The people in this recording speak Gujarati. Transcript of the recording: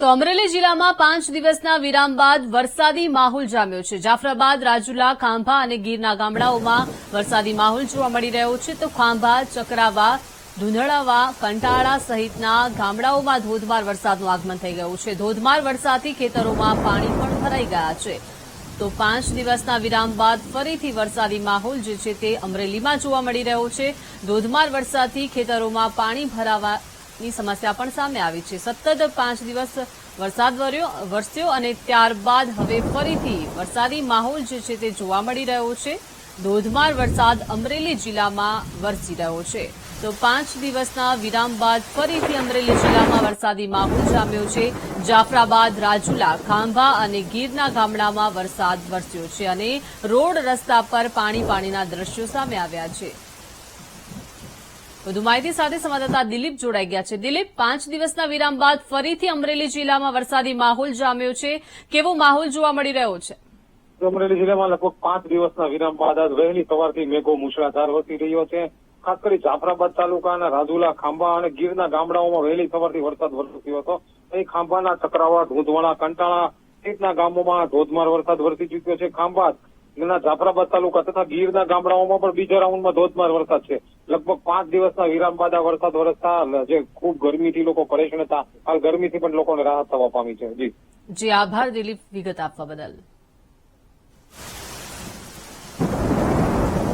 તો અમરેલી જિલ્લામાં 5 દિવસના વિરામ બાદ વરસાદી માહોલ જામ્યો છે। જાફરાબાદ, રાજુલા, ખાંભા અને ગીરના ગામડાઓમાં વરસાદી માહોલ જોવા મળી રહ્યો છે। તો ખાંભા, ચકરાવા, ધુંધળાવા, કંટાળા સહિતના ગામડાઓમાં ધોધમાર વરસાદનું આગમન થઈ ગયું છે। ધોધમાર વરસાદથી ખેતરોમાં પાણી પણ ભરાઈ ગયા છે। તો 5 દિવસના વિરામ બાદ ફરીથી વરસાદી માહોલ જે છે તે અમરેલીમાં જોવા મળી રહ્યો છે। ધોધમાર વરસાદથી ખેતરોમાં પાણી ભરાવાની સમસ્યા પણ સામે આવી છે। સતત 5 દિવસ વરસાદ વરસ્યો અને ત્યારબાદ હવે ફરીથી વરસાદી માહોલ જે છે તે જોવા મળી રહ્યો છે। ધોધમાર વરસાદ અમરેલી જિલ્લામાં વરસી રહ્યો છે। તો 5 દિવસના વિરામ બાદ ફરીથી અમરેલી જિલ્લામાં વરસાદી માહોલ જામ્યો છે। જાફરાબાદ, રાજુલા, ખાંભા અને ગીરના ગામડામાં વરસાદ વરસ્યો છે અને રોડ રસ્તા પર પાણીના દ્રશ્યો સામે આવ્યા છે। વધુ માહિતી સાથે સંવાદદાતા દિલીપ જોડાઈ ગયા છે। દિલીપ, 5 દિવસના વિરામ બાદ ફરીથી અમરેલી જિલ્લામાં વરસાદી માહોલ જામ્યો છે। કેવો માહોલ જોવા મળી રહ્યો છે? અમરેલી જિલ્લામાં લગભગ 5 દિવસના વિરામ બાદ આજ વહેલી સવારથી મેઘો મુશળધાર વરસી રહ્યો છે। ખાસ કરી જાફરાબાદ તાલુકાના રાજુલા, ખાંભા અને ગીરના ગામડાઓમાં વહેલી સવારથી વરસાદ વરસ્યો હતો। અહીં ખાંભાના ચકરાવા, ધૂંધવાળા, કંટાળા સહિતના ગામોમાં ધોધમાર વરસાદ વરસી ચૂક્યો છે। ખાંભા જાફરાબાદ તાલુકા તથા ગીરના ગામડાઓમાં પણ બીજા રાઉન્ડમાં ધોધમાર વરસાદ છે। લગભગ 5 દિવસના વિરામ બાદ આ વરસાદ વરસતા જે ખૂબ ગરમીથી લોકો પરેશાન હતા, હાલ ગરમીથી પણ લોકોને રાહત થવા પામી છે। જી આભાર દિલીપ, વિગત આપવા બદલ।